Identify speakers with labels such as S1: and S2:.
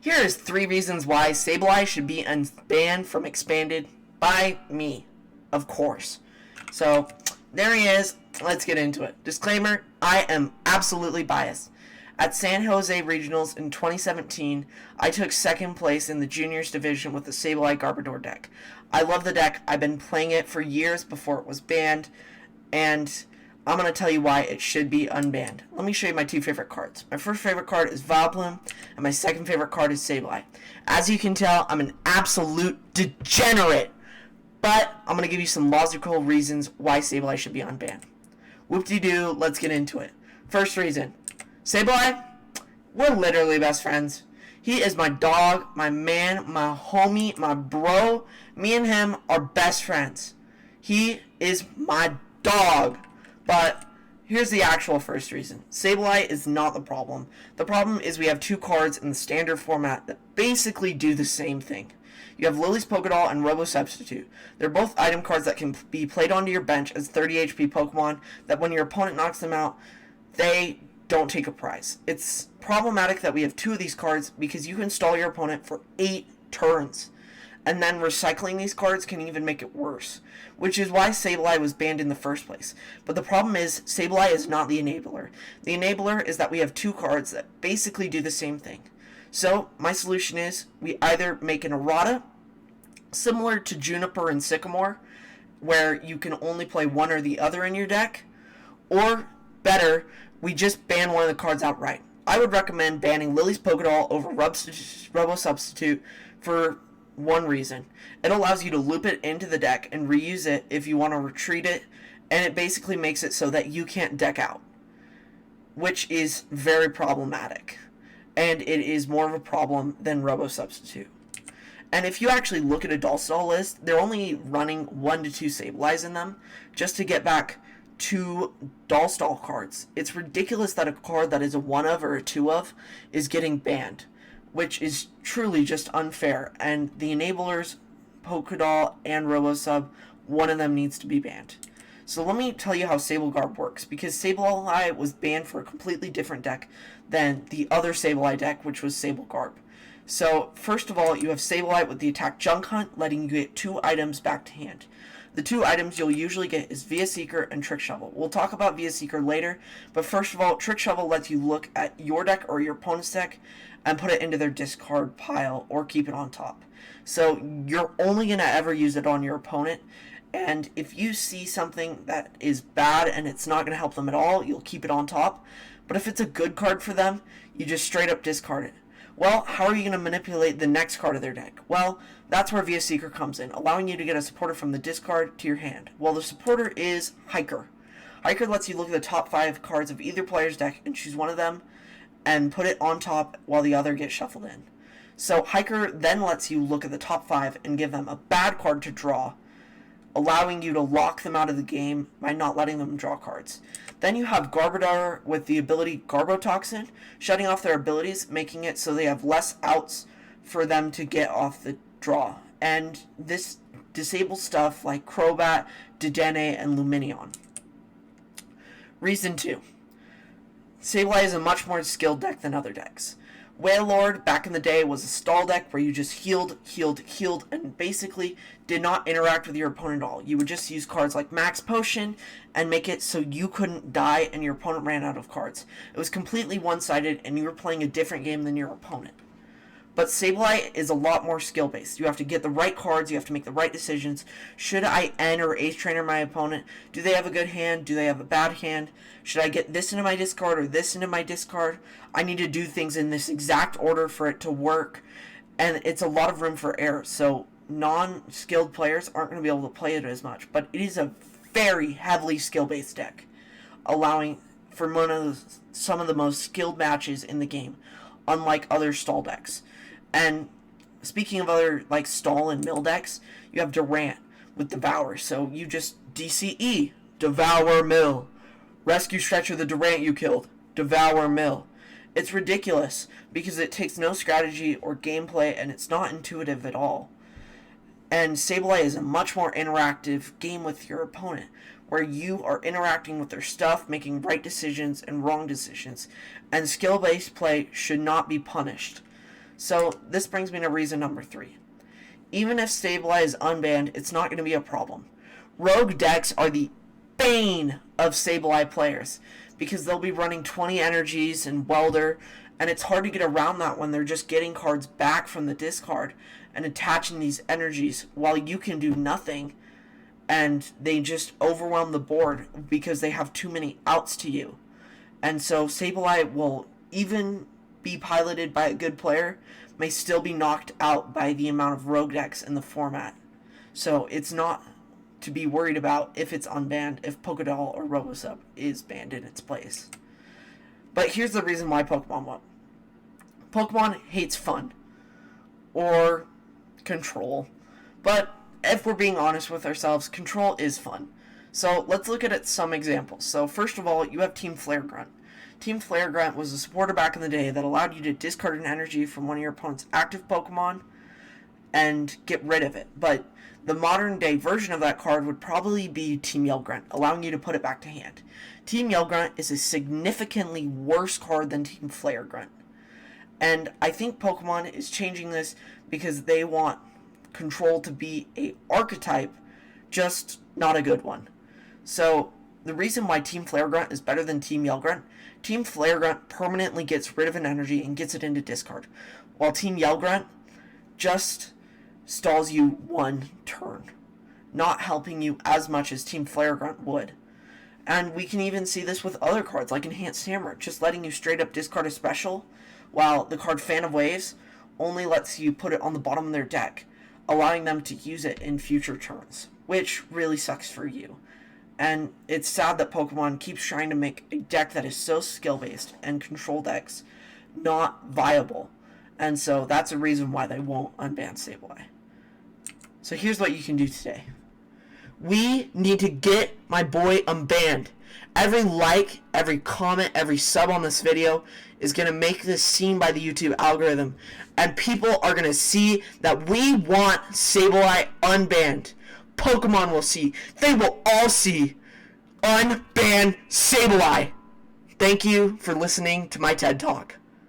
S1: Here is 3 reasons why Sableye should be unbanned from Expanded by me, of course. So, there he is. Let's get into it. Disclaimer, I am absolutely biased. At San Jose Regionals in 2017, I took 2nd place in the juniors division with the Sableye Garbodor deck. I love the deck. I've been playing it for years before it was banned, and I'm going to tell you why it should be unbanned. Let me show you my 2 favorite cards. My first favorite card is Vileplume, and my second favorite card is Sableye. As you can tell, I'm an absolute degenerate, but I'm going to give you some logical reasons why Sableye should be unbanned. Whoop-de-doo, let's get into it. First reason, Sableye, we're literally best friends. He is my dog, my man, my homie, my bro. Me and him are best friends. He is my dog. But here's the actual first reason. Sableye is not the problem. The problem is we have 2 cards in the standard format that basically do the same thing. You have Lily's Pokédoll and Robo Substitute. They're both item cards that can be played onto your bench as 30 HP Pokemon that when your opponent knocks them out, they don't take a prize. It's problematic that we have 2 of these cards because you can stall your opponent for 8 turns. And then recycling these cards can even make it worse, which is why Sableye was banned in the first place. But the problem is, Sableye is not the enabler. The enabler is that we have 2 cards that basically do the same thing. So, my solution is, we either make an errata, similar to Juniper and Sycamore, where you can only play one or the other in your deck, or, better, we just ban one of the cards outright. I would recommend banning Lily's Pokédoll over Robo Substitute for one reason. It allows you to loop it into the deck and reuse it if you want to retreat it, and it basically makes it so that you can't deck out, which is very problematic, and it is more of a problem than Robo Substitute. And if you actually look at a Doll Stall list, they're only running 1 to 2 Sableyes in them just to get back 2 Doll Stall cards. It's ridiculous that a card that is a 1 of or a 2 of is getting banned, which is truly just unfair, and the enablers, Pokédoll and RoboSub, one of them needs to be banned. So let me tell you how Sableye works, because Sableye was banned for a completely different deck than the other Sableye deck, which was Sableye. So first of all, you have Sableye with the attack Junk Hunt, letting you get 2 items back to hand. The 2 items you'll usually get is Via Seeker and Trick Shovel. We'll talk about Via Seeker later, but first of all, Trick Shovel lets you look at your deck or your opponent's deck and put it into their discard pile or keep it on top. So you're only going to ever use it on your opponent, and if you see something that is bad and it's not going to help them at all, you'll keep it on top. But if it's a good card for them, you just straight up discard it. Well, how are you going to manipulate the next card of their deck? Well, that's where Via Seeker comes in, allowing you to get a supporter from the discard to your hand. Well, the supporter is Hiker. Hiker lets you look at the top 5 cards of either player's deck and choose one of them and put it on top while the other gets shuffled in. So Hiker then lets you look at the top 5 and give them a bad card to draw, allowing you to lock them out of the game by not letting them draw cards. Then you have Garbodor with the ability Garbotoxin, shutting off their abilities, making it so they have less outs for them to get off the draw. And this disables stuff like Crobat, Dedenne, and Lumineon. Reason 2. Sableye is a much more skilled deck than other decks. Wailord, back in the day, was a stall deck where you just healed, and basically did not interact with your opponent at all. You would just use cards like Max Potion and make it so you couldn't die and your opponent ran out of cards. It was completely one-sided and you were playing a different game than your opponent. But Sableye is a lot more skill-based. You have to get the right cards, you have to make the right decisions. Should I N or Ace Trainer my opponent? Do they have a good hand? Do they have a bad hand? Should I get this into my discard or this into my discard? I need to do things in this exact order for it to work. And it's a lot of room for error. So non-skilled players aren't going to be able to play it as much. But it is a very heavily skill-based deck, allowing for some of the most skilled matches in the game, unlike other stall decks. And speaking of other like stall and mill decks, you have Durant with Devour. So you just DCE, Devour Mill. Rescue Stretcher the Durant you killed, Devour Mill. It's ridiculous because it takes no strategy or gameplay and it's not intuitive at all. And Sableye is a much more interactive game with your opponent, where you are interacting with their stuff, making right decisions and wrong decisions. And skill-based play should not be punished. So this brings me to reason number 3. Even if Sableye is unbanned, it's not going to be a problem. Rogue decks are the bane of Sableye players because they'll be running 20 energies and Welder, and it's hard to get around that when they're just getting cards back from the discard and attaching these energies while you can do nothing, and they just overwhelm the board because they have too many outs to you. And so Sableye will, even be piloted by a good player, may still be knocked out by the amount of rogue decks in the format. So it's not to be worried about if it's unbanned, if Pokédoll or Robosub is banned in its place. But here's the reason why Pokemon won't. Pokemon hates fun. Or control. But if we're being honest with ourselves, control is fun. So let's look at some examples. So first of all, you have Team Flare Grunt. Team Flare Grunt was a supporter back in the day that allowed you to discard an energy from one of your opponent's active Pokemon and get rid of it. But the modern day version of that card would probably be Team Yell Grunt, allowing you to put it back to hand. Team Yell Grunt is a significantly worse card than Team Flare Grunt. And I think Pokemon is changing this because they want control to be a archetype, just not a good one. So the reason why Team Flare Grunt is better than Team Yell Grunt, Team Flare Grunt permanently gets rid of an energy and gets it into discard, while Team Yell Grunt just stalls you one turn, not helping you as much as Team Flare Grunt would. And we can even see this with other cards like Enhanced Hammer, just letting you straight up discard a special, while the card Fan of Waves only lets you put it on the bottom of their deck, allowing them to use it in future turns, which really sucks for you. And it's sad that Pokemon keeps trying to make a deck that is so skill-based and control decks not viable. And so that's a reason why they won't unban Sableye. So here's what you can do today. We need to get my boy unbanned. Every like, every comment, every sub on this video is going to make this seen by the YouTube algorithm. And people are going to see that we want Sableye unbanned. Pokemon will see. They will all see. Unban Sableye. Thank you for listening to my TED Talk.